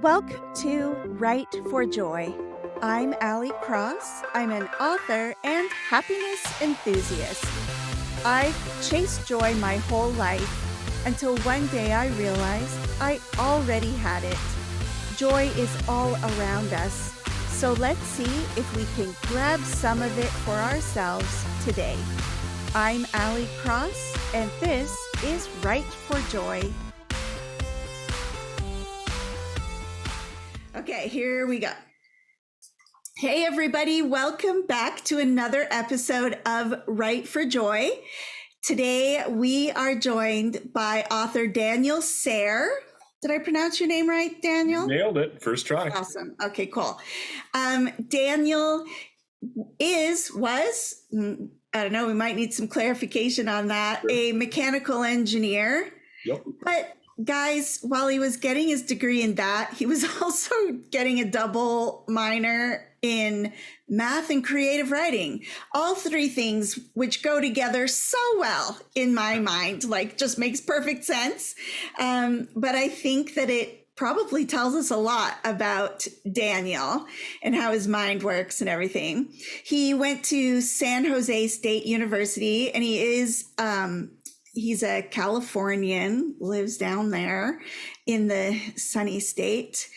Welcome to Write for Joy. I'm Allie Cross. I'm an author and happiness enthusiast. I've chased joy my whole life until one day I realized I already had it. Joy is all around us, so let's see if we can grab some of it for ourselves today. I'm Allie Cross, and this is Write for Joy. Okay, here we go. Hey, everybody. Welcome back to another episode of Write for Joy. Today, we are joined by author Daniel Sayre. Did I pronounce your name right, Daniel? Nailed it. First try. Awesome. Okay, cool. Daniel was, I don't know, we might need some clarification on that, Sure. a mechanical engineer. Yep. But guys, while he was getting his degree in that, he was also getting a double minor in math and creative writing. All three things which go together so well in my mind, like just makes perfect sense. But I think that it probably tells us a lot about Daniel and how his mind works and everything. He went to San Jose State University, and he's a Californian, lives down there in the sunny state.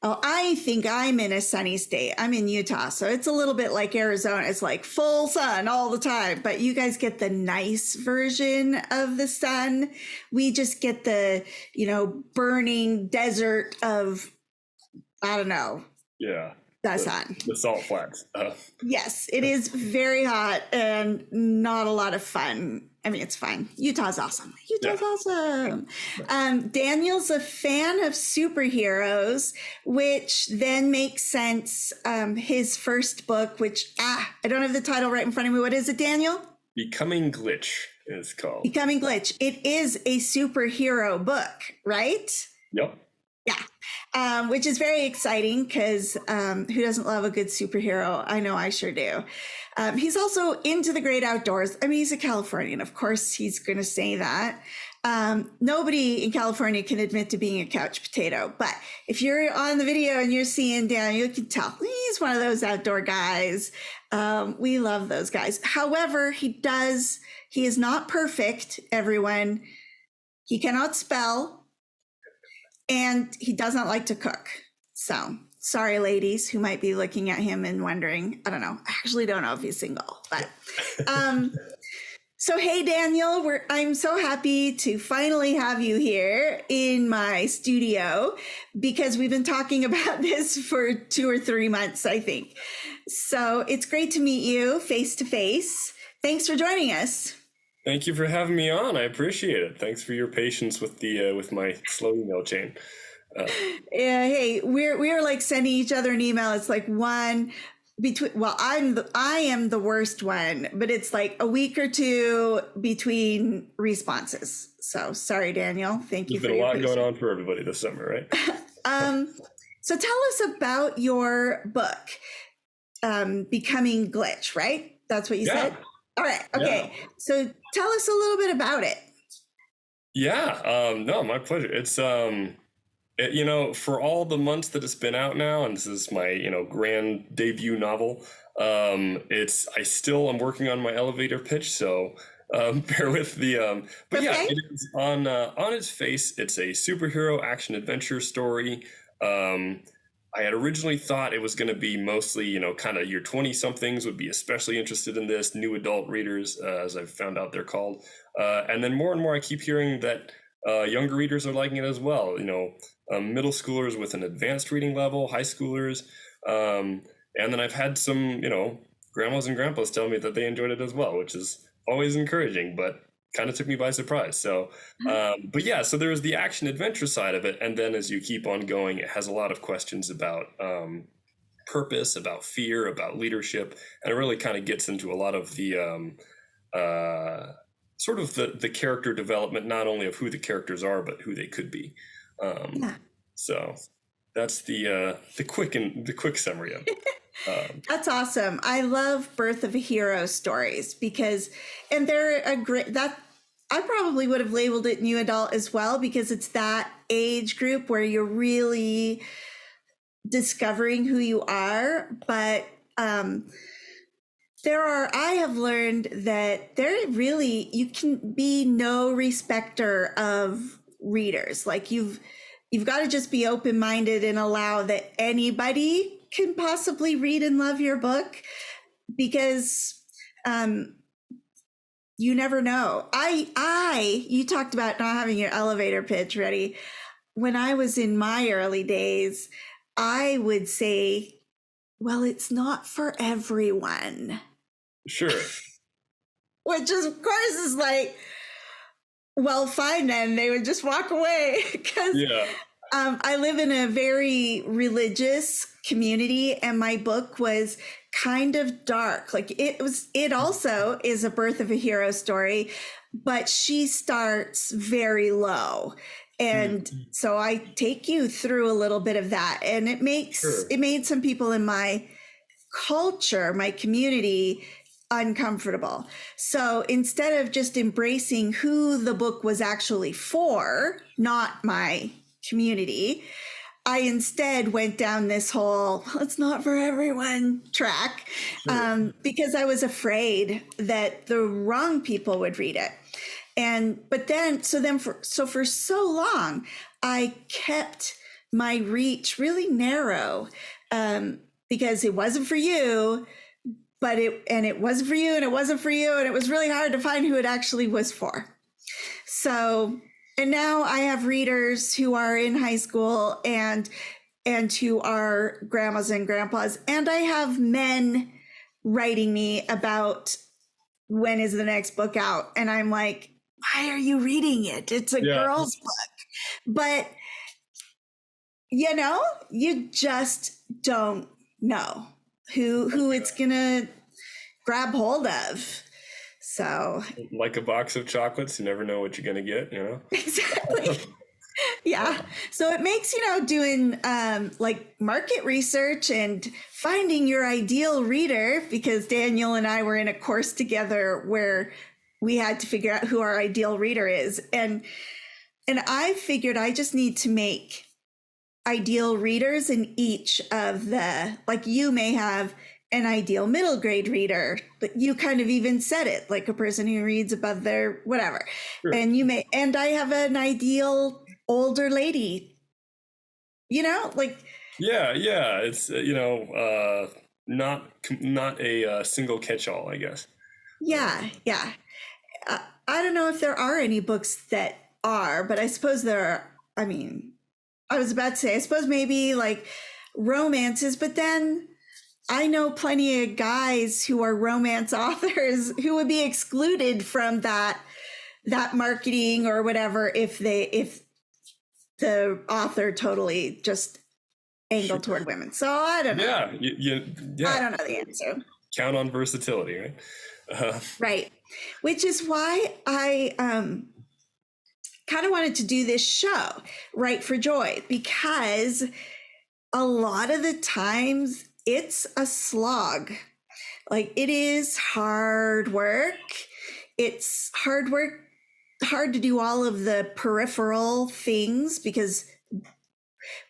Oh, I think I'm in a sunny state. I'm in Utah, so it's a little bit like Arizona. It's like full sun all the time, but you guys get the nice version of the sun. We just get the, burning desert of, I don't know. Yeah. The sun. The salt flats. Yes, it is very hot and not a lot of fun. I mean, it's fine. Utah's awesome. Awesome. Daniel's a fan of superheroes, which then makes sense. His first book, which, I don't have the title right in front of me. What is it, Daniel? Becoming Glitch is called. Becoming Glitch. It is a superhero book, right? Yep. Yeah, which is very exciting because who doesn't love a good superhero? I know I sure do. He's also into the great outdoors. I mean, he's a Californian. Of course, he's going to say that. Nobody in California can admit to being a couch potato. But if you're on the video and you're seeing Daniel, you can tell he's one of those outdoor guys. We love those guys. However, he is not perfect, everyone. He cannot spell. And he doesn't like to cook. So sorry, ladies who might be looking at him and wondering, I don't know. I actually don't know if he's single, but, so, hey, Daniel, I'm so happy to finally have you here in my studio because we've been talking about this for 2 or 3 months, I think. So it's great to meet you face to face. Thanks for joining us. Thank you for having me on. I appreciate it. Thanks for your patience with the with my slow email chain. Yeah, hey, we're like sending each other an email. It's like one between. Well, I am the worst one, but it's like a week or two between responses. So sorry, Daniel. Thank you. There's been a lot going on for everybody this summer, right? So tell us about your book, Becoming Glitch. Right? That's what you said. All right. Okay. Yeah. So tell us a little bit about it. Yeah. No, my pleasure. It's, for all the months that it's been out now, and this is my, grand debut novel. I'm working on my elevator pitch. So, bear with the, but okay. Yeah, it is on its face. It's a superhero action adventure story. I had originally thought it was going to be mostly, kind of your 20-somethings would be especially interested in this, new adult readers, as I've found out they're called. And then more and more I keep hearing that younger readers are liking it as well, middle schoolers with an advanced reading level, high schoolers. And then I've had some, grandmas and grandpas tell me that they enjoyed it as well, which is always encouraging, but kind of took me by surprise. So, but yeah, so there's the action adventure side of it. And then as you keep on going, it has a lot of questions about purpose, about fear, about leadership. And it really kind of gets into a lot of the sort of the character development, not only of who the characters are, but who they could be. So that's the quick summary of it. That's awesome. I love birth of a hero stories because, and they're a great, that I probably would have labeled it new adult as well, because it's that age group where you're really discovering who you are. But I have learned that you can be no respecter of readers. Like you've got to just be open-minded and allow that anybody can possibly read and love your book, because you never know. You talked about not having your elevator pitch ready. When I was in my early days, I would say, well, it's not for everyone. Sure. Which is, of course, is like, well, fine then. They would just walk away, because I live in a very religious community, and my book was kind of dark. Like it also is a birth of a hero story, but she starts very low. And so I take you through a little bit of that, and it made some people in my culture, my community, uncomfortable. So instead of just embracing who the book was actually for, not my community, I instead went down this whole "it's not for everyone" track, because I was afraid that the wrong people would read it. For so long, I kept my reach really narrow, because it wasn't for you, it wasn't for you, and it wasn't for you, and it was really hard to find who it actually was for. So, and now I have readers who are in high school and who are grandmas and grandpas, and I have men writing me about when is the next book out, and I'm like, why are you reading it? It's a girl's book. But you just don't know who it's gonna grab hold of. So, like a box of chocolates, you never know what you're gonna get, Exactly. Yeah. So it makes, doing like market research and finding your ideal reader, because Daniel and I were in a course together where we had to figure out who our ideal reader is. And I figured I just need to make ideal readers in each of like you may have an ideal middle grade reader, but you kind of even said it, like a person who reads above their whatever. Sure. And I have an ideal older lady, it's not a single catch-all, I guess. Yeah. I don't know if there are any books that are, but I suppose there are. I mean, I was about to say, I suppose maybe like romances, but then I know plenty of guys who are romance authors who would be excluded from that marketing or whatever if the author totally just angled toward women. So I don't know. Yeah. I don't know the answer. Count on versatility, right? Right. Which is why I kind of wanted to do this show, Write for Joy, because a lot of the times it's a slog. Like, it is hard work. It's hard to do all of the peripheral things, because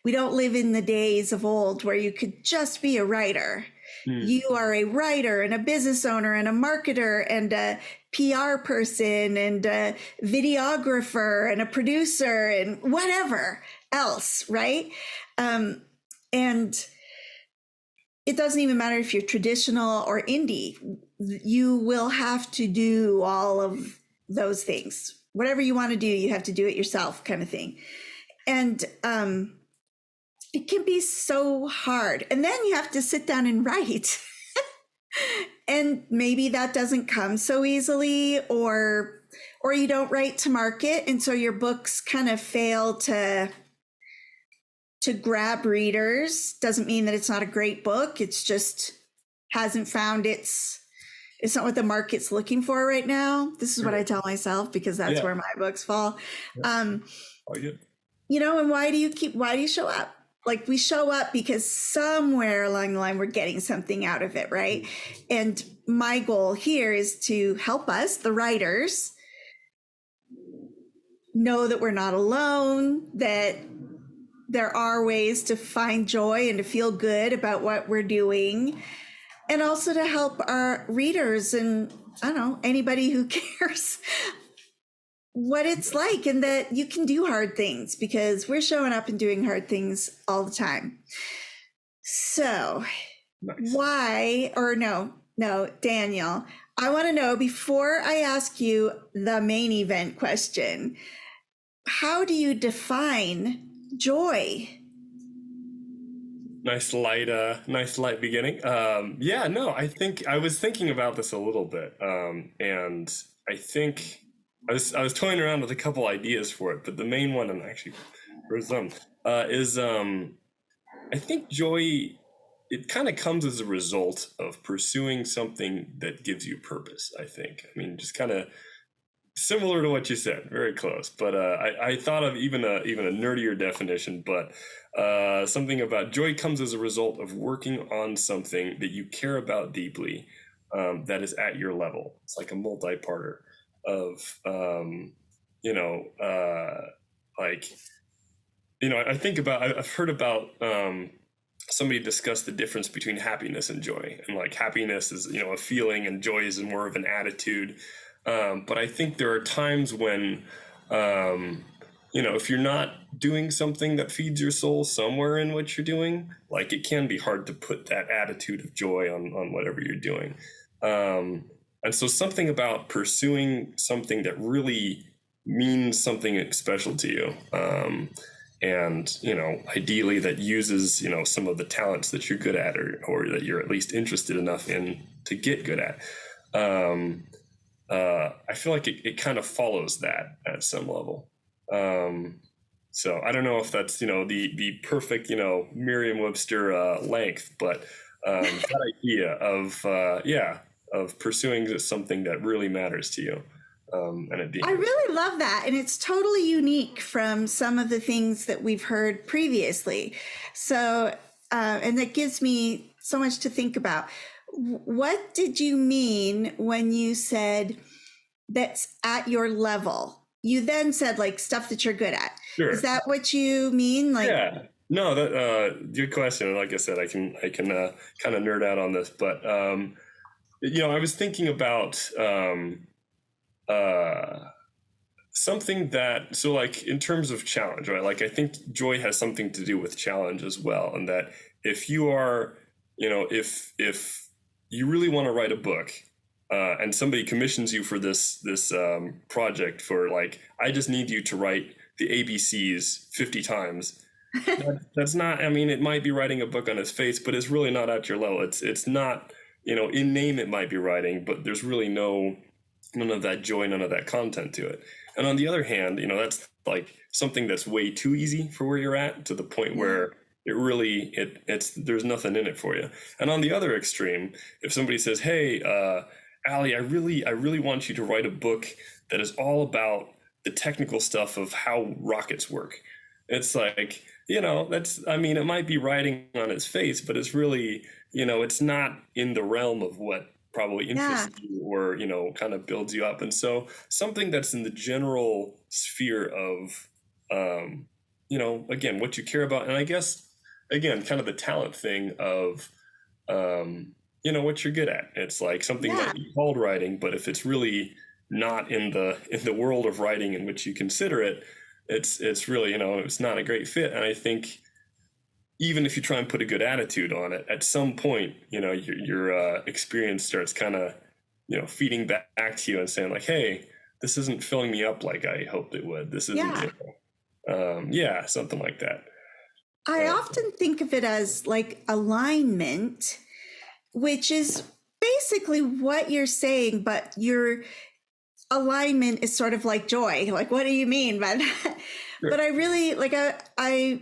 we don't live in the days of old where you could just be a writer. You are a writer and a business owner and a marketer and a PR person and a videographer and a producer and whatever else, right? And it doesn't even matter if you're traditional or indie. You will have to do all of those things. Whatever you want to do, you have to do it yourself, kind of thing. And it can be so hard. And then you have to sit down and write. And maybe that doesn't come so easily, or you don't write to market. And so your books kind of fail to grab readers. Doesn't mean that it's not a great book. It's just hasn't found it's not what the market's looking for right now. This is what I tell myself, because that's where my books fall. And why do you show up? Like, we show up because somewhere along the line, we're getting something out of it, right? And my goal here is to help us, the writers, know that we're not alone, that there are ways to find joy and to feel good about what we're doing, and also to help our readers and, I don't know, anybody who cares what it's like, and that you can do hard things, because we're showing up and doing hard things all the time. So Nice. why, or no, Daniel, I want to know, before I ask you the main event question, how do you define joy? Nice light beginning. Yeah, no, I think I was thinking about this a little bit, and I think I was toying around with a couple ideas for it, but the main one, and actually, for some, is I think joy. It kind of comes as a result of pursuing something that gives you purpose. I think. I mean, just kind of similar to what you said, very close. But I thought of even a nerdier definition, but something about joy comes as a result of working on something that you care about deeply, that is at your level. It's like a multi-parter of like I think about, I've heard about somebody discuss the difference between happiness and joy, and like happiness is a feeling, and joy is more of an attitude. But I think there are times when, if you're not doing something that feeds your soul somewhere in what you're doing, like it can be hard to put that attitude of joy on whatever you're doing. And so something about pursuing something that really means something special to you, and ideally that uses some of the talents that you're good at, or that you're at least interested enough in to get good at. I feel like it kind of follows that at some level. So I don't know if that's the perfect Merriam-Webster length, but that idea of pursuing something that really matters to you, and it being. I really love that, and it's totally unique from some of the things that we've heard previously. So, and that gives me so much to think about. What did you mean when you said that's at your level? You then said like stuff that you're good at. Sure. Is that what you mean? Like, yeah. No, that good question. Like I said, I can kind of nerd out on this, but I was thinking about something that, so like in terms of challenge, right? Like I think joy has something to do with challenge as well, and that if you are, if you really want to write a book, and somebody commissions you for this project, for like, I just need you to write the ABCs 50 times. That's not, I mean, it might be writing a book on its face, but it's really not at your level. It's not, in name it might be writing, but there's really none of that joy, none of that content to it. And on the other hand, that's like something that's way too easy for where you're at, to the point where it really, there's nothing in it for you. And on the other extreme, if somebody says, hey, Allie, I really want you to write a book that is all about the technical stuff of how rockets work. It's like, it might be writing on its face, but it's really, it's not in the realm of what probably interests you, or, kind of builds you up. And so something that's in the general sphere of, again, what you care about. And I guess, again, kind of the talent thing of, what you're good at. It's like something might be called writing, but if it's really not in the world of writing in which you consider it, it's really, it's not a great fit. And I think even if you try and put a good attitude on it, at some point, your experience starts kind of, feeding back to you and saying like, hey, this isn't filling me up like I hoped it would. This isn't, something like that. I often think of it as like alignment, which is basically what you're saying, but your alignment is sort of like joy. Like, what do you mean by that? Sure. But I really like, I'm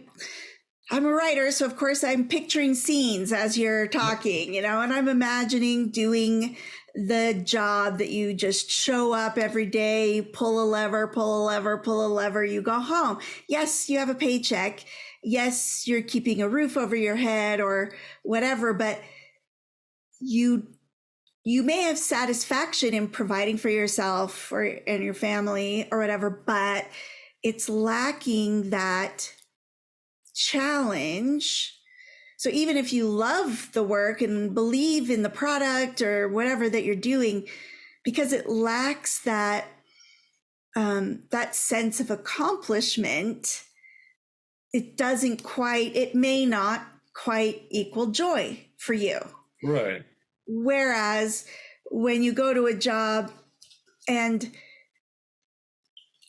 a writer, so of course I'm picturing scenes as you're talking, and I'm imagining doing the job that you just show up every day, pull a lever, you go home. Yes, you have a paycheck. Yes, you're keeping a roof over your head or whatever, but you may have satisfaction in providing for yourself and your family or whatever, but it's lacking that challenge. So even if you love the work and believe in the product or whatever that you're doing, because it lacks that that sense of accomplishment, it may not quite equal joy for you. Right. Whereas when you go to a job, and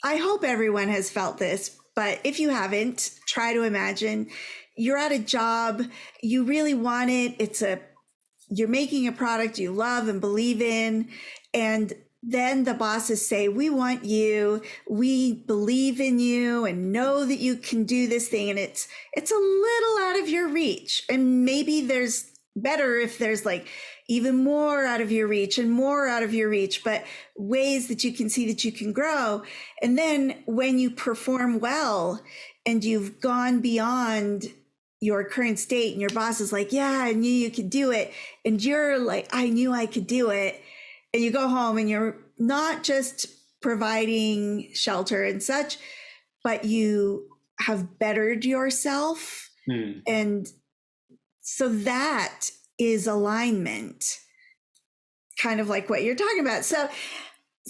I hope everyone has felt this, but if you haven't, try to imagine you're at a job, you really want it. You're making a product you love and believe in, and then the bosses say, we want you, we believe in you and know that you can do this thing. And it's a little out of your reach. And maybe there's better if there's like even more out of your reach and more out of your reach, but ways that you can see that you can grow. And then when you perform well and you've gone beyond your current state and your boss is like, yeah, I knew you could do it. And you're like, I knew I could do it. And you go home and you're not just providing shelter and such, but you have bettered yourself. And so that is alignment, kind of like what you're talking about. So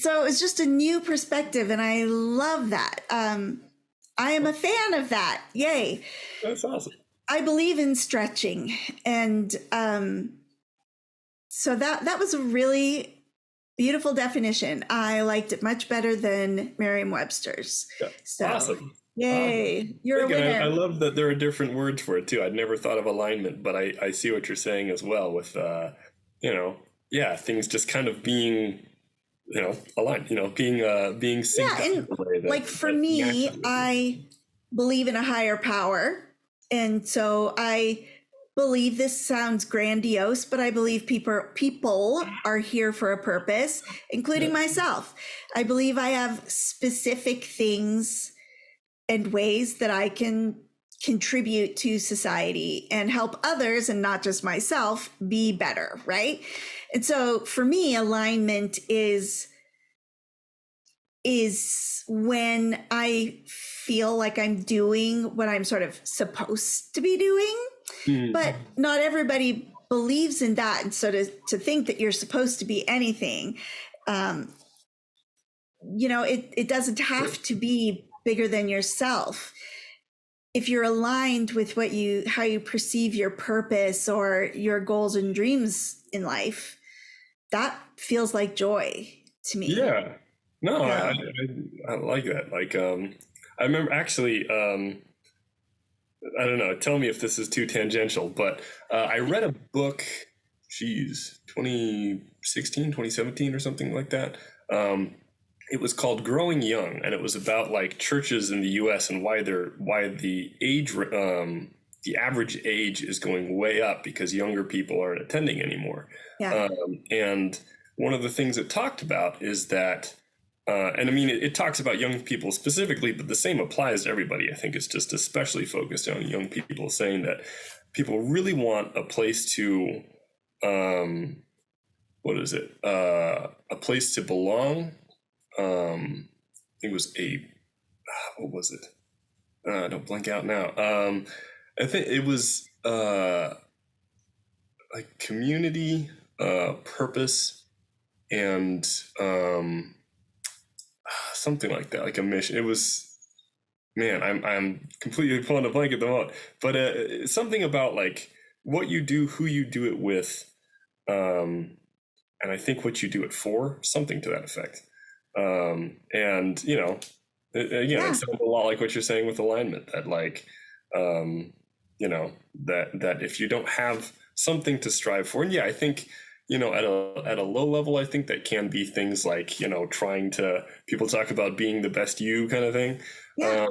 it's just a new perspective. And I love that. I am a fan of that. Yay. That's awesome. I believe in stretching. And so that was a really beautiful definition. I liked it much better than Merriam-Webster's. Yeah. So, awesome. Yay. You're a winner. I love that there are different words for it too. I'd never thought of alignment, but I see what you're saying as well with, things just kind of being, aligned, being synced. Yeah, and like for me, I believe in a higher power. And so I believe this sounds grandiose, but I believe people are here for a purpose, including myself. I believe I have specific things and ways that I can contribute to society and help others and not just myself be better, right? And so for me, alignment is when I feel like I'm doing what I'm sort of supposed to be doing, but not everybody believes in that. And so to think that you're supposed to be anything, it doesn't have to be bigger than yourself. If you're aligned with how you perceive your purpose or your goals and dreams in life, that feels like joy to me. Yeah. No, yeah. I like that. Like, I remember actually, I don't know, tell me if this is too tangential, but I read a book, 2016, 2017 or something like that. It was called Growing Young, and it was about like churches in the U.S. and why the average age is going way up because younger people aren't attending anymore. Yeah. And one of the things it talked about is that, and I mean, it talks about young people specifically, but the same applies to everybody. I think it's just especially focused on young people, saying that people really want a place to, a place to belong. I think it was what was it? Don't blank out now. I think it was like community, purpose, and something like that, like a mission. It was, man, I'm completely pulling a blank at the moment, but something about like what you do, who you do it with, and I think what you do it for, something to that effect. It sounds a lot like what you're saying with alignment, that like, that if you don't have something to strive for, and yeah, I think, at a low level, I think that can be things like, people talk about being the best you kind of thing. Yeah.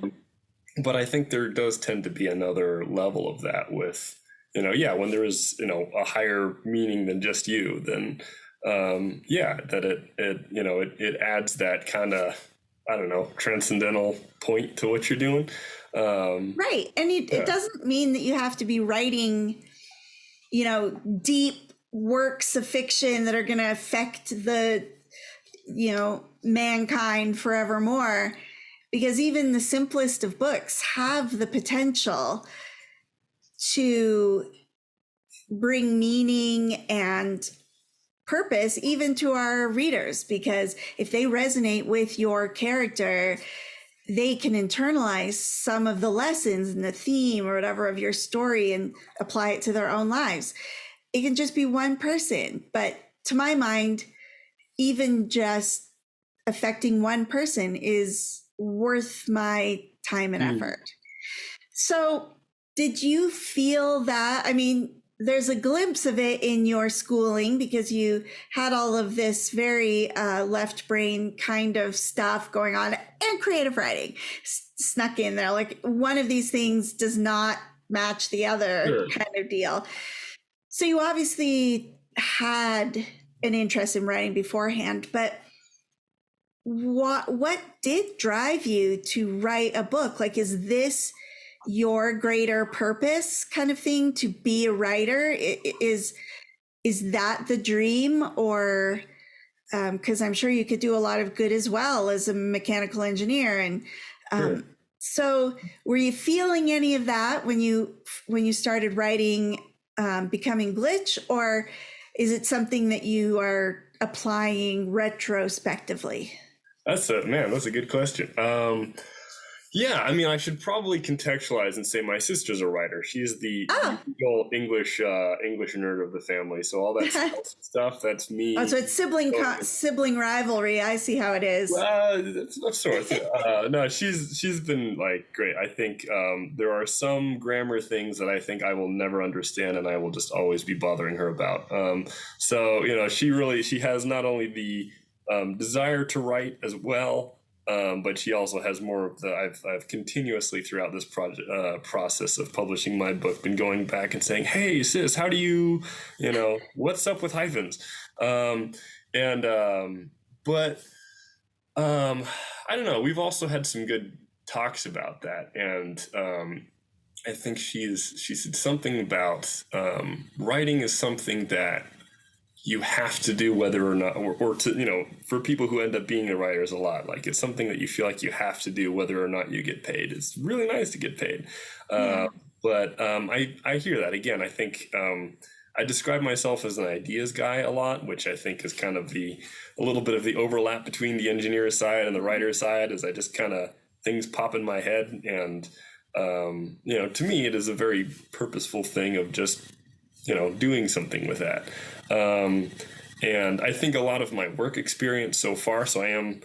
But I think there does tend to be another level of that with, when there is, a higher meaning than just you, then that it adds that kind of, I don't know, transcendental point to what you're doing. Right. And it doesn't mean that you have to be writing, deep works of fiction that are going to affect the, mankind forevermore. because even the simplest of books have the potential to bring meaning and purpose even to our readers, because if they resonate with your character, they can internalize some of the lessons and the theme or whatever of your story and apply it to their own lives. It can just be one person, but to my mind, even just affecting one person is worth my time and effort. So did you feel that? I mean, there's a glimpse of it in your schooling because you had all of this very left brain kind of stuff going on, and creative writing snuck in there. Like one of these things does not match the other kind of deal. So you obviously had an interest in writing beforehand, but what did drive you to write a book? Like, is this your greater purpose kind of thing, to be a writer? Is that the dream? Or because I'm sure you could do a lot of good as well as a mechanical engineer. And so were you feeling any of that when you started writing Becoming Glitch, or is it something that you are applying retrospectively? That's a good question. Yeah, I mean, I should probably contextualize and say my sister's a writer. She's the real English nerd of the family. So all that stuff, that's me. Oh, so it's sibling rivalry. I see how it is. Of sorts. No, she's been like great. I think there are some grammar things that I think I will never understand, and I will just always be bothering her about. So she has not only the desire to write as well. But she also has more of the. I've continuously throughout this process of publishing my book been going back and saying, "Hey, sis, how do you, what's up with hyphens?" But I don't know. We've also had some good talks about that, and I think she said something about writing is something that you have to do whether or not, or to, for people who end up being a writer is a lot. Like it's something that you feel like you have to do whether or not you get paid. It's really nice to get paid. But I hear that. Again, I think I describe myself as an ideas guy a lot, which I think is kind of a little bit of the overlap between the engineer side and the writer side, as I just kind of, things pop in my head. And, to me, it is a very purposeful thing of just, doing something with that. And I think a lot of my work experience so far, so I am,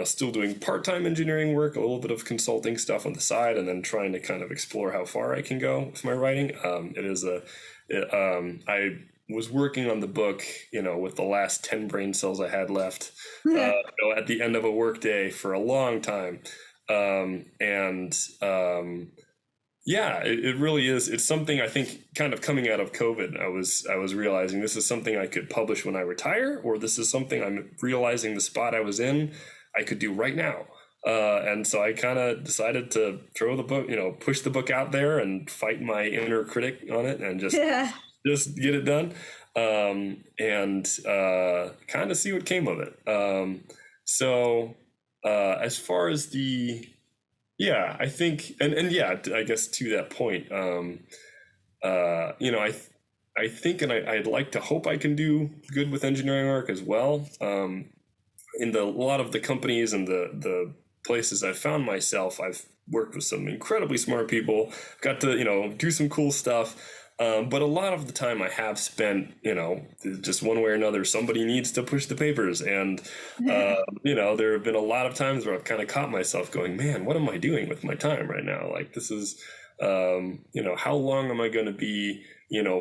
still doing part-time engineering work, a little bit of consulting stuff on the side, and then trying to kind of explore how far I can go with my writing. I was working on the book, with the last 10 brain cells I had left, at the end of a work day for a long time. Yeah, it really is. It's something I think kind of coming out of COVID, I was realizing this is something I could publish when I retire, or this is something I'm realizing the spot I was in, I could do right now. And so I kind of decided to throw the book, push the book out there and fight my inner critic on it and just get it done. And kind of see what came of it. As far as I think, I guess to that point, I think, and I'd like to hope I can do good with engineering work as well. In a lot of the companies and the places I've found myself, I've worked with some incredibly smart people, got to, do some cool stuff. But a lot of the time I have spent, just one way or another, somebody needs to push the papers. And, there have been a lot of times where I've kind of caught myself going, man, what am I doing with my time right now? Like, this is, how long am I going to be,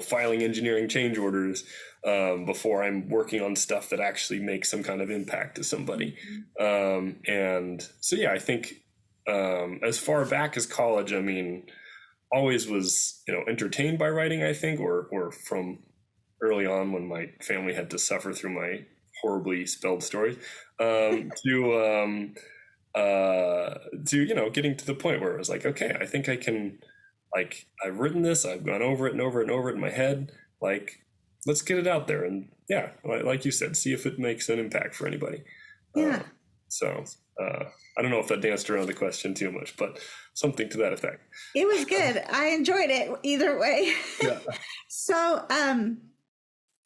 filing engineering change orders before I'm working on stuff that actually makes some kind of impact to somebody? I think as far back as college, I mean, always was, entertained by writing, I think, or from early on when my family had to suffer through my horribly spelled stories, to getting to the point where it was like, okay, I think I can, like, I've written this, I've gone over it and over it and over it in my head, like, let's get it out there. And like you said, see if it makes an impact for anybody. So I don't know if that danced around the question too much, but something to that effect. It was good. I enjoyed it either way. Yeah. So,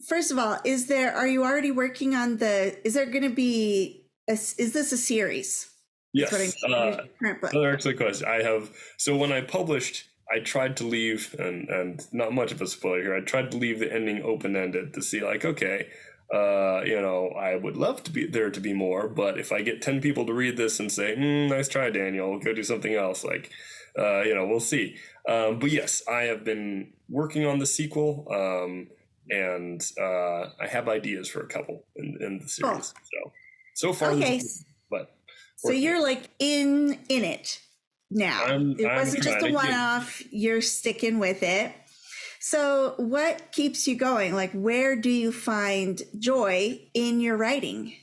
first of all, are you already working on is there going to be, is this a series? Yes. That's what I mean. Your current book. Another excellent question. So when I published, I tried to leave, and not much of a spoiler here, I tried to leave the ending open-ended to see like, okay, I would love to be there to be more, but if I get 10 people to read this and say, nice try, Daniel, go do something else, like, we'll see. But yes, I have been working on the sequel, and I have ideas for a couple in the series. So far, okay. But so you're like in it now. It wasn't just a one-off. You're sticking with it. So what keeps you going? Like, where do you find joy in your writing?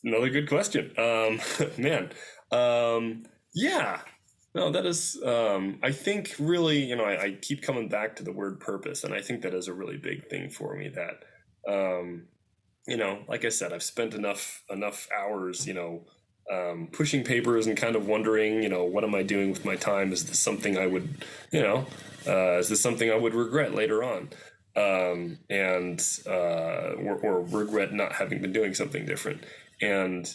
Another good question. Man. Yeah. No, that is, I think really, I keep coming back to the word purpose, and I think that is a really big thing for me that, like I said, I've spent enough hours, pushing papers and kind of wondering, what am I doing with my time? Is this something I would, is this something I would regret later on? Or regret not having been doing something different. And,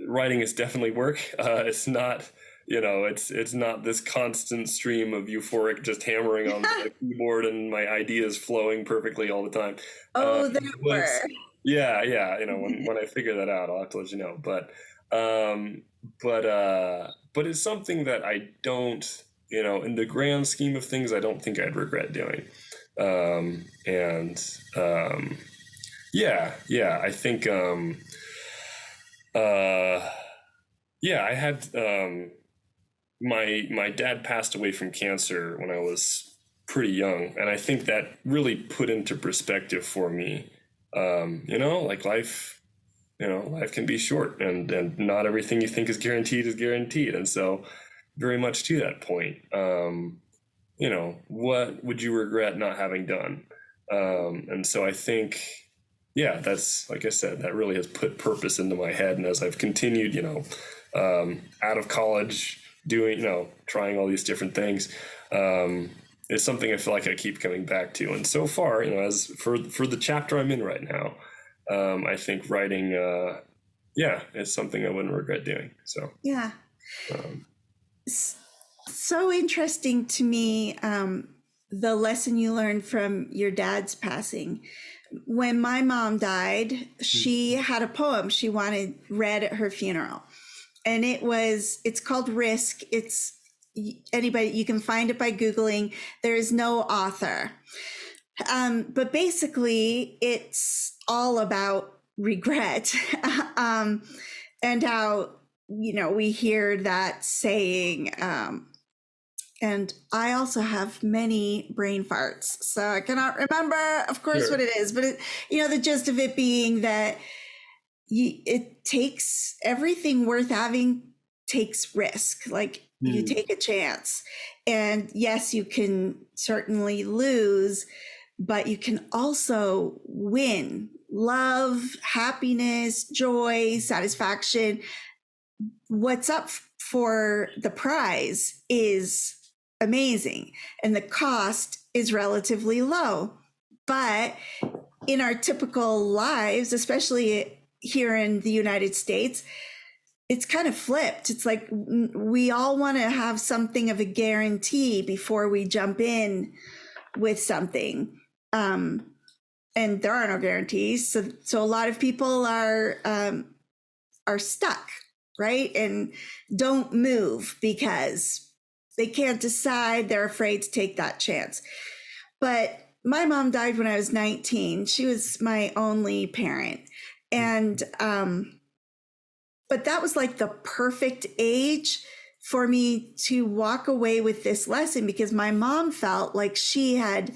writing is definitely work. It's not, it's not this constant stream of euphoric just hammering on the keyboard and my ideas flowing perfectly all the time. Oh, they were. Yeah. When I figure that out, I'll have to let you know. But it's something that I don't, in the grand scheme of things, I don't think I'd regret doing. I think, I had, my dad passed away from cancer when I was pretty young. And I think that really put into perspective for me, like life can be short, and not everything you think is guaranteed is guaranteed. And so very much to that point, what would you regret not having done? And so I think, that's, like I said, that really has put purpose into my head. And as I've continued, out of college, doing, trying all these different things, it's something I feel like I keep coming back to. And so far, as for the chapter I'm in right now, I think writing, it's something I wouldn't regret doing. So, yeah. So interesting to me, the lesson you learned from your dad's passing. When my mom died, she had a poem she wanted read at her funeral. And it's called Risk. It's anybody, you can find it by Googling. There is no author. But basically it's all about regret. And how, we hear that saying, and I also have many brain farts, so I cannot remember, of course, what it is. But the gist of it being that it takes everything worth having takes risk. Like you take a chance, and yes, you can certainly lose, but you can also win. Love, happiness, joy, satisfaction. What's up for the prize is amazing, and the cost is relatively low. But in our typical lives, especially here in the United States, it's kind of flipped. It's like we all want to have something of a guarantee before we jump in with something. And there are no guarantees. So a lot of people are stuck, right? And don't move because they can't decide. They're afraid to take that chance. But my mom died when I was 19. She was my only parent. And, but that was like the perfect age for me to walk away with this lesson, because my mom felt like she had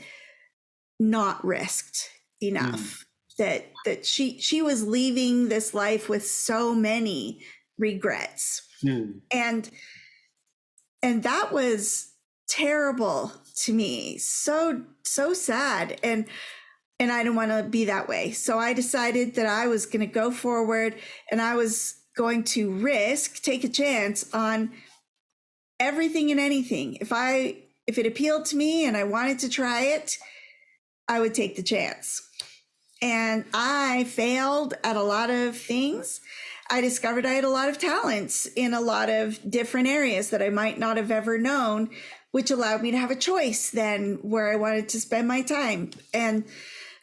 not risked enough, that she was leaving this life with so many regrets. And that was terrible to me. So sad. And And I didn't want to be that way. So I decided that I was going to go forward and I was going to take a chance on everything and anything. If it appealed to me and I wanted to try it, I would take the chance. And I failed at a lot of things. I discovered I had a lot of talents in a lot of different areas that I might not have ever known, which allowed me to have a choice then where I wanted to spend my time. And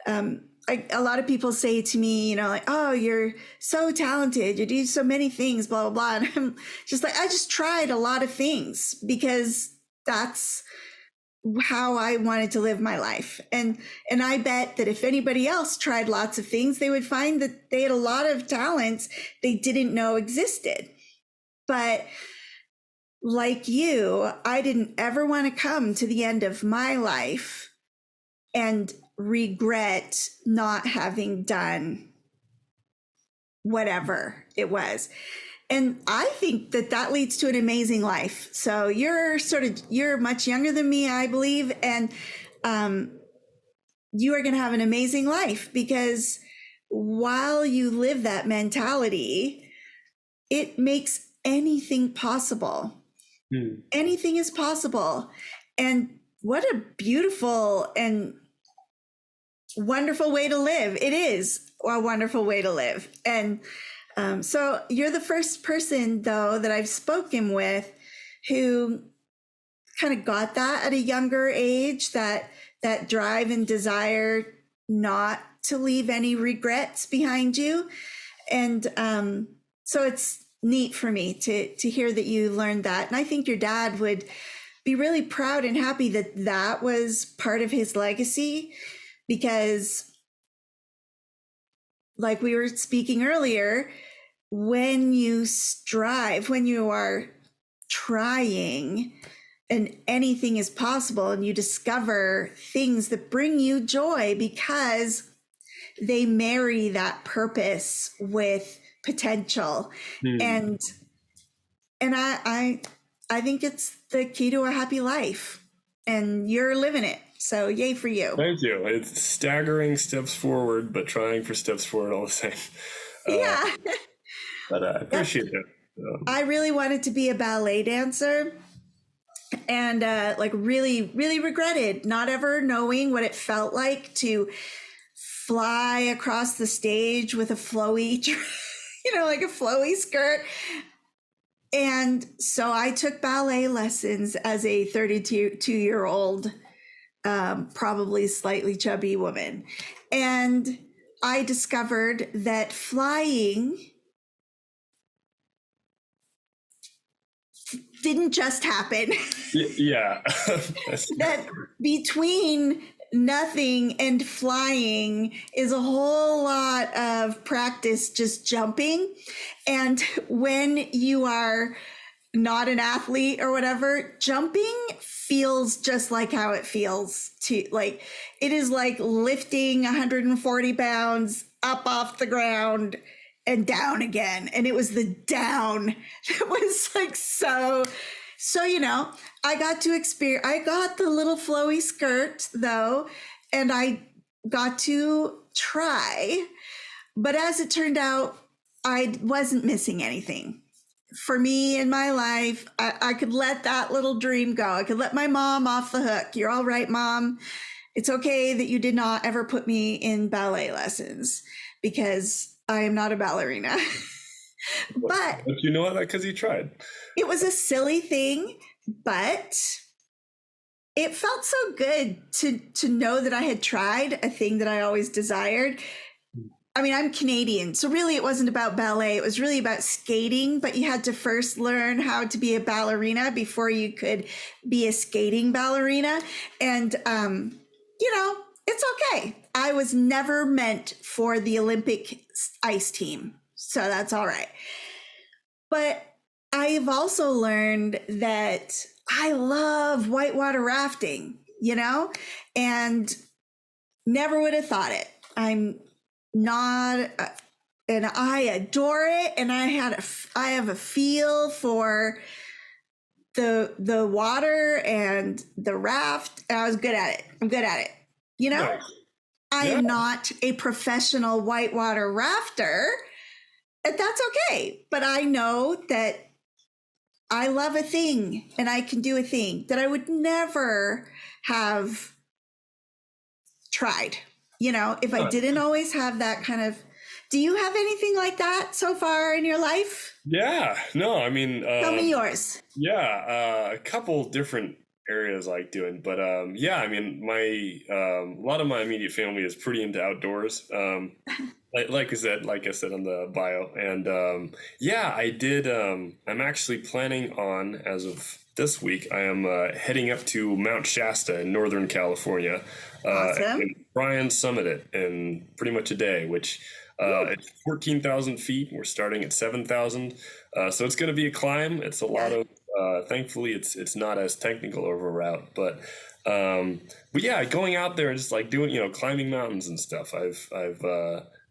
a lot of people say to me, you know, like, oh, you're so talented, you do so many things, blah, blah, blah. And I'm just like, I just tried a lot of things because that's how I wanted to live my life. And I bet that if anybody else tried lots of things, they would find that they had a lot of talents they didn't know existed. But like you, I didn't ever want to come to the end of my life and regret not having done whatever it was. And I think that leads to an amazing life. So you're much younger than me, I believe. And you are going to have an amazing life because while you live that mentality, it makes anything possible. Anything is possible. And what a beautiful and wonderful way to live. It is a wonderful way to live. And so you're the first person, though, that I've spoken with who kind of got that at a younger age, that drive and desire not to leave any regrets behind you. And so it's neat for me to hear that you learned that. And I think your dad would be really proud and happy that was part of his legacy, because like we were speaking earlier, when you strive, when you are trying and anything is possible and you discover things that bring you joy because they marry that purpose with potential. And I think it's the key to a happy life, and you're living it. So yay for you. Thank you. It's staggering steps forward, but trying for steps forward all the same. Yeah. But I appreciate it. I really wanted to be a ballet dancer, and like really, really regretted not ever knowing what it felt like to fly across the stage with a flowy, like a flowy skirt. And so I took ballet lessons as a 32-year-old, probably slightly chubby woman. And I discovered that flying didn't just happen. Yeah. That between nothing and flying is a whole lot of practice just jumping. And when you are not an athlete or whatever, jumping feels just like how it feels to, like, it is like lifting 140 pounds up off the ground and down again. And it was the down that was like so, I got to experience, I got the little flowy skirt though, and I got to try. But as it turned out, I wasn't missing anything. For me in my life, I could let that little dream go. I could let my mom off the hook. You're all right, Mom. It's okay that you did not ever put me in ballet lessons because I am not a ballerina. But you know what? Because you tried. It was a silly thing, but it felt so good to know that I had tried a thing that I always desired. I mean, I'm Canadian, so really it wasn't about ballet. It was really about skating, but you had to first learn how to be a ballerina before you could be a skating ballerina. And, it's okay. I was never meant for the Olympic ice team, so that's all right. But I've also learned that I love whitewater rafting, and never would have thought it. I'm not, and I adore it. And I have a feel for the water and the raft. And I was good at it. I'm good at it. Nice. I Yeah. am not a professional whitewater rafter. And that's okay. But I know that I love a thing and I can do a thing that I would never have tried. You know, if I Huh. didn't always have that kind of. Do you have anything like that so far in your life? Yeah. No, I mean, Tell me yours. yeah, a couple different areas I like doing, but yeah, I mean, my a lot of my immediate family is pretty into outdoors. Like I said on the bio, and yeah, I did. I'm actually planning on, as of this week, I am heading up to Mount Shasta in Northern California, Awesome. and try and summit it in pretty much a day, which it's 14,000 feet. We're starting at 7,000, so it's going to be a climb. It's a lot Yeah. of. Thankfully, it's not as technical of a route, but yeah, going out there and just like doing, climbing mountains and stuff. I've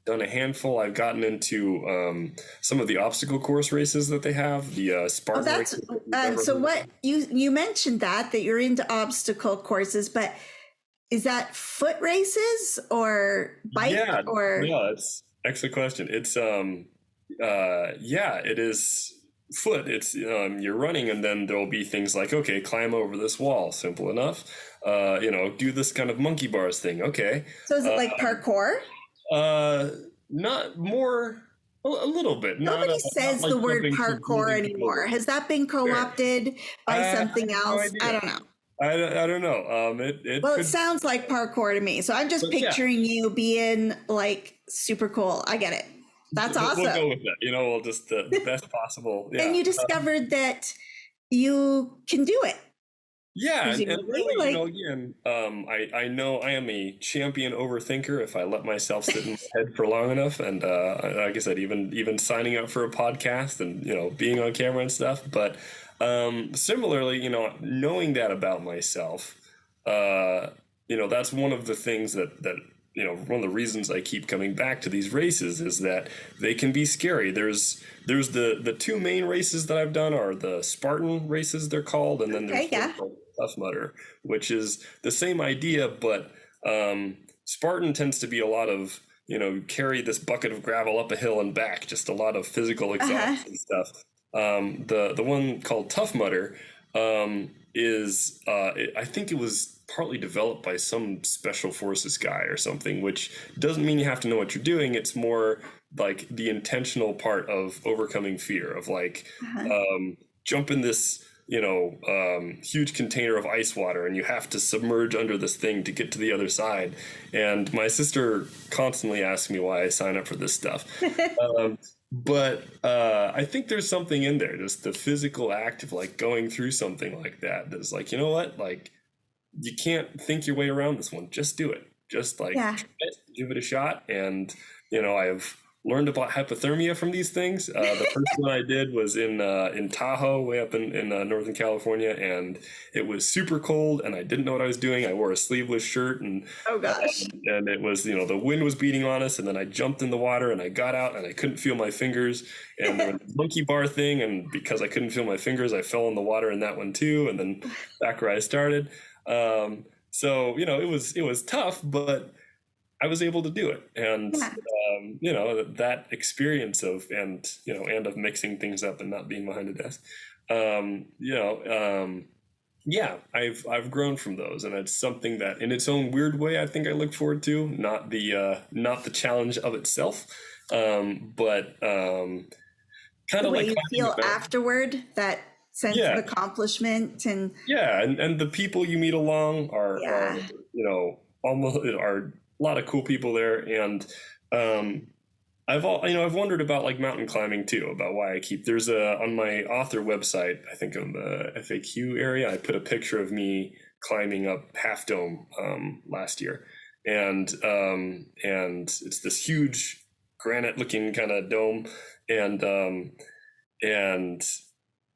done a handful. I've gotten into some of the obstacle course races that they have, the Oh, Spartan that's races. If you've ever so. heard of. What you mentioned that you're into obstacle courses, but is that foot races or bike Yeah, or no, that's excellent question. It's yeah, it is foot. It's you're running, and then there'll be things like, okay, climb over this wall, simple enough. Do this kind of monkey bars thing. Okay. so is it Uh, like parkour? uh, not more, a little bit, Nobody not says like the word jumping from parkour building to anymore. building. Has that been Sure. co-opted by I have something no else? I idea. don't know. I don't know. It Well, it could, sounds like parkour to me. So I'm just but yeah, picturing you being like super cool. I get it. That's we'll awesome. go with that. We'll just the best possible. And Yeah. you discovered that you can do it, Yeah, and presumably. really, Like, again, I know I am a champion overthinker if I let myself sit in my head for long enough, and like I said, even signing up for a podcast and being on camera and stuff. But similarly, knowing that about myself, that's one of the things that one of the reasons I keep coming back to these races is that they can be scary. There's the two main races that I've done are the Spartan races, they're called, and then there's okay, yeah. Tough Mudder, which is the same idea, but Spartan tends to be a lot of carry this bucket of gravel up a hill and back, just a lot of physical exhaustion stuff. The one called Tough Mudder is I think it was partly developed by some special forces guy or something, which doesn't mean you have to know what you're doing. It's more like the intentional part of overcoming fear of like jump in this huge container of ice water and you have to submerge under this thing to get to the other side. And my sister constantly asks me why I sign up for this stuff. But I think there's something in there, just the physical act of like going through something like that. That's like, you know what? Like, you can't think your way around this one. Just do it. Just like Yeah. try it, give it a shot. And I've learned about hypothermia from these things. The first one I did was in Tahoe, way up in Northern California, and it was super cold, and I didn't know what I was doing. I wore a sleeveless shirt, and Oh gosh. and it was the wind was beating on us, and then I jumped in the water, and I got out, and I couldn't feel my fingers, and there was the monkey bar thing, and because I couldn't feel my fingers, I fell in the water in that one too, and then back where I started. So it was tough, but I was able to do it, and that experience of and of mixing things up and not being behind a desk. Yeah, I've grown from those, and it's something that, in its own weird way, I think I look forward to. Not the challenge of itself, but kind The of way like you climbing feel a mountain. afterward, that sense Yeah, of accomplishment and yeah, and the people you meet along are yeah. almost are a lot of cool people there, and I've wondered about like mountain climbing too, about why I keep there's a on my author website, I think on the FAQ area, I put a picture of me climbing up Half Dome last year, and it's this huge granite looking kind of dome, and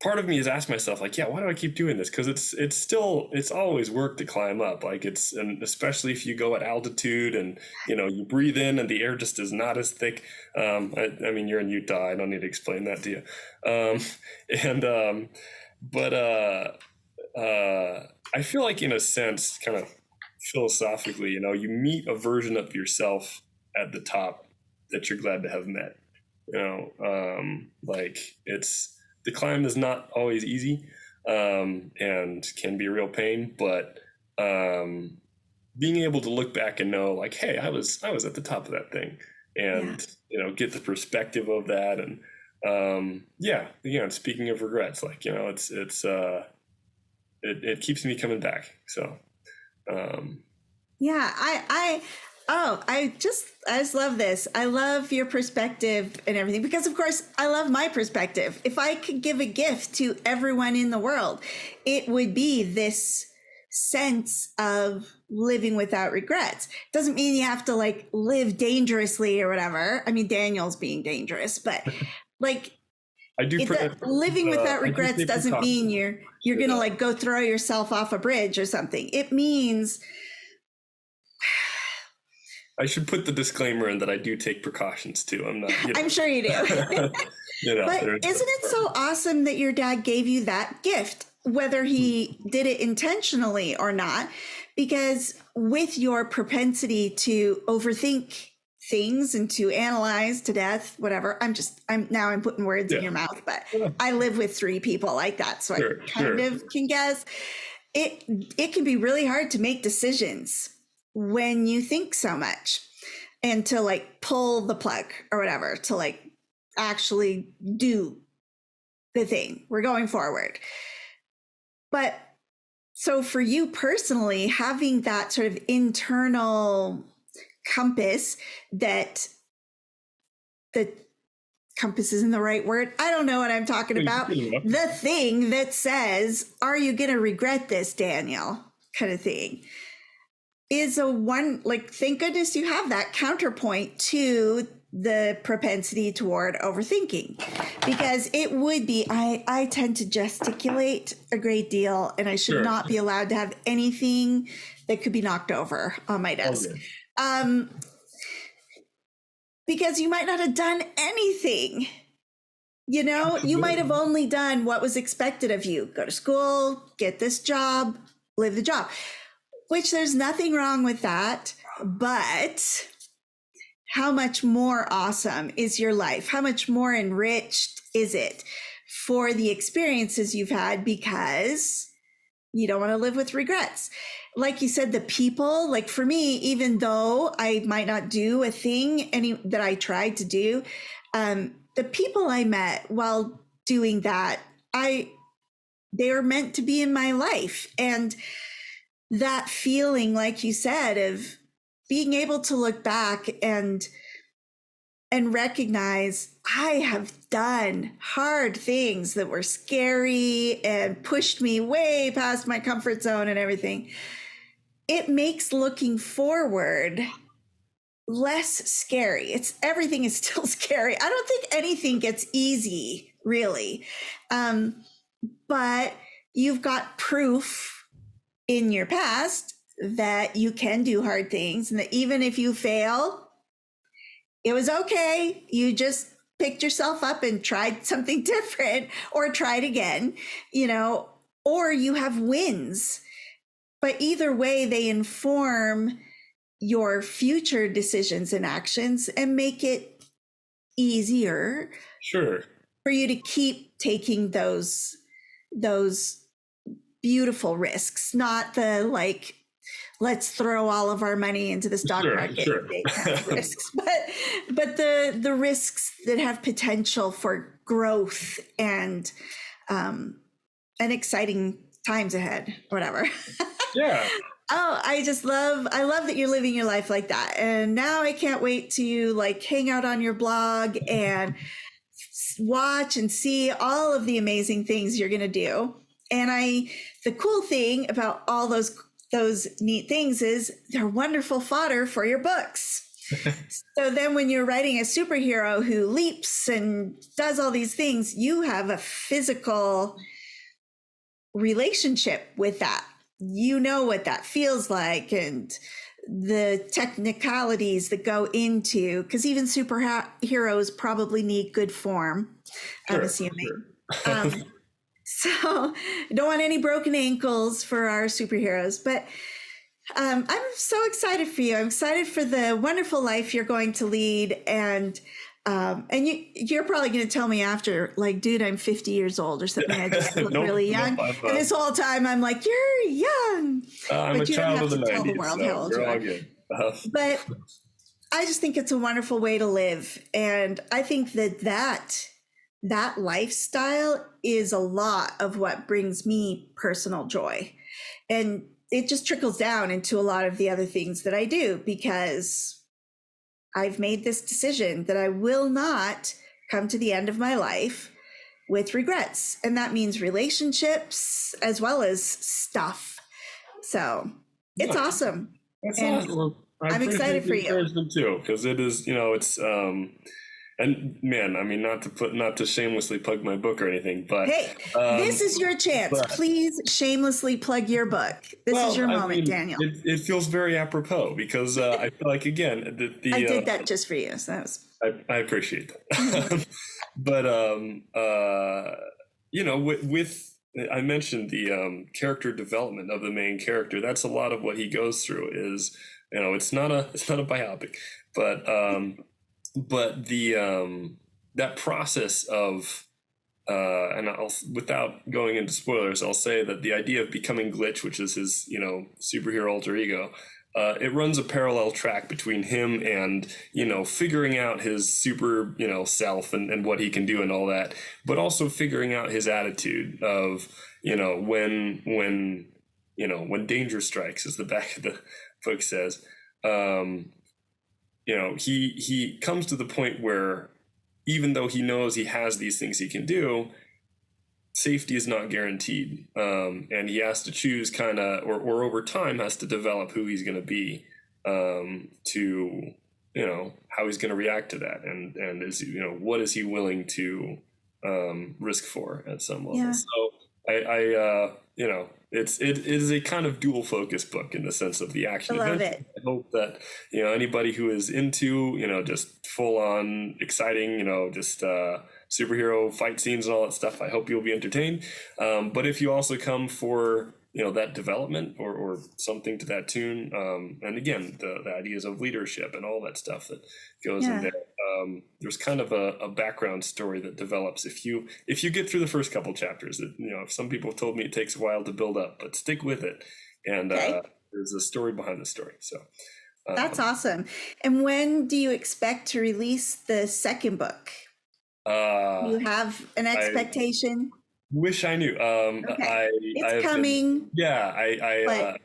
part of me has asked myself like, yeah, why do I keep doing this? Because it's always work to climb up, like and especially if you go at altitude and you breathe in and the air just is not as thick. I mean, you're in Utah, I don't need to explain that to you. And but I feel like in a sense kind of philosophically, you know, you meet a version of yourself at the top that you're glad to have met. You know, like it's the climb is not always easy, and can be a real pain, but being able to look back and know, like, hey, I was at the top of that thing, Yeah. and you know, get the perspective of that, and yeah, you know, speaking of regrets, like, you know, it keeps me coming back. So Yeah, I just love this. I love your perspective and everything because of course I love my perspective. If I could give a gift to everyone in the world, it would be this sense of living without regrets. Doesn't mean you have to like live dangerously or whatever. I mean, Daniel's being dangerous, but like I do living without I do regrets take doesn't mean precautions. you're You going to know, like go throw yourself off a bridge or something. It means I should put the disclaimer in that I do take precautions too. I'm not, you know, I'm sure you do. you know, But isn't it so awesome that your dad gave you that gift, whether he did it intentionally or not? Because with your propensity to overthink things and to analyze to death, whatever, I'm putting words in yeah, your mouth, but yeah, I live with three people like that. So I sure, kind sure, of can guess it can be really hard to make decisions when you think so much and to like pull the plug or whatever to like actually do the thing. We're going forward. But so for you personally, having that sort of internal compass that the compass isn't the right word. I don't know what I'm talking about. good enough. The thing that says, are you going to regret this, Daniel? Kind of thing is a one, like, thank goodness you have that counterpoint to the propensity toward overthinking, because it would be, I tend to gesticulate a great deal and I should Sure. not be allowed to have anything that could be knocked over on my desk. Okay. Because you might not have done anything. You know, you might have only done what was expected of you. Go to school, get this job, live the job, which there's nothing wrong with that. But how much more awesome is your life? How much more enriched is it for the experiences you've had, because you don't want to live with regrets? Like you said, the people, like for me, even though I might not do a thing that I tried to do, the people I met while doing that, they were meant to be in my life. And that feeling, like you said, of being able to look back and recognize I have done hard things that were scary and pushed me way past my comfort zone and everything. It makes looking forward less scary. Everything is still scary. I don't think anything gets easy, really. But you've got proof in your past that you can do hard things, and that even if you fail, it was okay. You just picked yourself up and tried something different or tried again, or you have wins. But either way, they inform your future decisions and actions and make it easier, Sure, for you to keep taking those beautiful risks, not the like, let's throw all of our money into the stock market sure. kind of risks, but the risks that have potential for growth and exciting times ahead, whatever. Yeah. Oh, I love that you're living your life like that. And now I can't wait to like hang out on your blog and watch and see all of the amazing things you're going to do. And the cool thing about all those neat things is they're wonderful fodder for your books. So then when you're writing a superhero who leaps and does all these things, you have a physical relationship with that. You know what that feels like and the technicalities that go into, because even superheroes probably need good form, I'm assuming. Sure. So I don't want any broken ankles for our superheroes, but I'm so excited for you. I'm excited for the wonderful life you're going to lead, and you're probably going to tell me after, like, dude, I'm 50 years old or something. I just look Nope, really nope. young. And this whole time I'm like, you're young, I'm a but you don't child have of the to tell the 90s, world how so old you're you all are. good. But I just think it's a wonderful way to live. And I think that lifestyle is a lot of what brings me personal joy. And it just trickles down into a lot of the other things that I do, because I've made this decision that I will not come to the end of my life with regrets. And that means relationships as well as stuff. So it's Nice. awesome. That's And awesome. Well, I I'm appreciate excited the for you. encouragement too, because it is, it's and man, I mean, not to shamelessly plug my book or anything, but Hey, this is your chance. but- Please shamelessly plug your book. This is your moment, Daniel. It feels very approprios because I feel like, again, I did that just for you. So that was. I appreciate that. But with I mentioned the character development of the main character. That's a lot of what he goes through. Is it's not a biopic, but the that process of and without going into spoilers, I'll say that the idea of becoming Glitch, which is his superhero alter ego, it runs a parallel track between him and figuring out his super self and what he can do and all that, but also figuring out his attitude of when danger strikes, as the back of the book says. He comes to the point where, even though he knows he has these things he can do, safety is not guaranteed. And he has to choose or over time has to develop who he's going to be, to, how he's going to react to that. And is, what is he willing to, risk for at some level. Yeah. So it is a kind of dual focus book in the sense of the action. I love it. I hope that anybody who is into just full on exciting just superhero fight scenes and all that stuff, I hope you'll be entertained. But if you also come for that development or something to that tune, and again the ideas of leadership and all that stuff that goes in there, there's kind of a background story that develops if you get through the first couple chapters. That some people have told me it takes a while to build up, but stick with it, and there's a story behind the story. So that's awesome. And when do you expect to release the second book? You have an expectation? Wish I knew. Okay. It's coming. I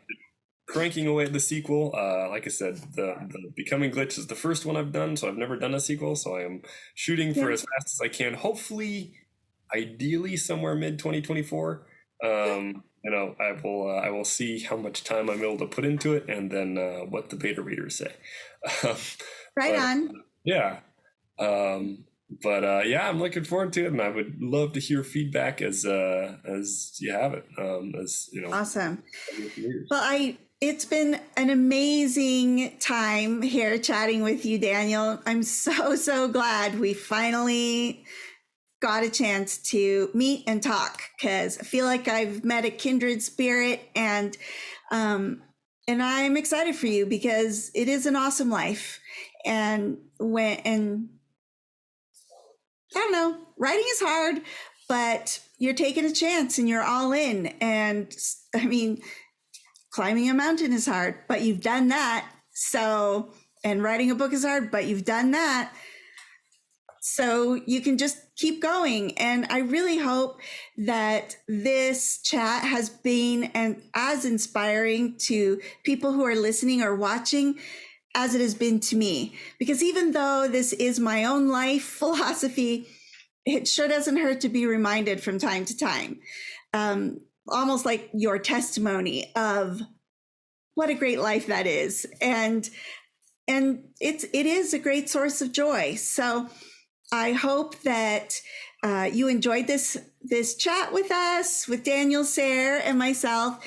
cranking away at the sequel. Like I said, the Becoming Glitch is the first one I've done, so I've never done a sequel. So I am shooting for as fast as I can. Hopefully, ideally somewhere mid 2024. I will see how much time I'm able to put into it, and then what the beta readers say. Right on. Yeah. I'm looking forward to it, and I would love to hear feedback as you have it. Awesome. Well, it's been an amazing time here chatting with you, Daniel. I'm so glad we finally got a chance to meet and talk, because I feel like I've met a kindred spirit, and I'm excited for you because it is an awesome life. And I don't know, writing is hard, but you're taking a chance and you're all in. And I mean, climbing a mountain is hard, but you've done that. So, and writing a book is hard, but you've done that. So you can just keep going. And I really hope that this chat has been as inspiring to people who are listening or watching as it has been to me. Because even though this is my own life philosophy, it sure doesn't hurt to be reminded from time to time. Almost like your testimony of what a great life that is. And it is a great source of joy. So I hope that you enjoyed this chat with us, with Daniel Sayre and myself,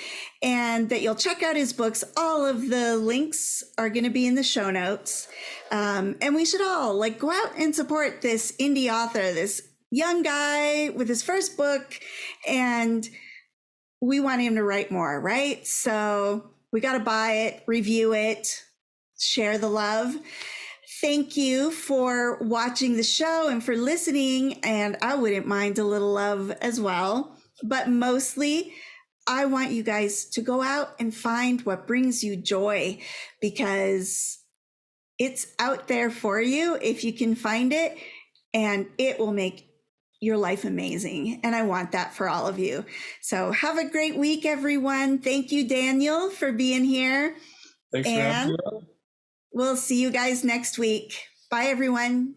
and that you'll check out his books. All of the links are going to be in the show notes. And we should all go out and support this indie author, this young guy with his first book, and we want him to write more, right? So we got to buy it, review it, share the love. Thank you for watching the show and for listening. And I wouldn't mind a little love as well. But mostly, I want you guys to go out and find what brings you joy, because it's out there for you if you can find it, and it will make your life amazing. And I want that for all of you. So have a great week, everyone. Thank you, Daniel, for being here. Thanks for having me on. We'll see you guys next week. Bye, everyone.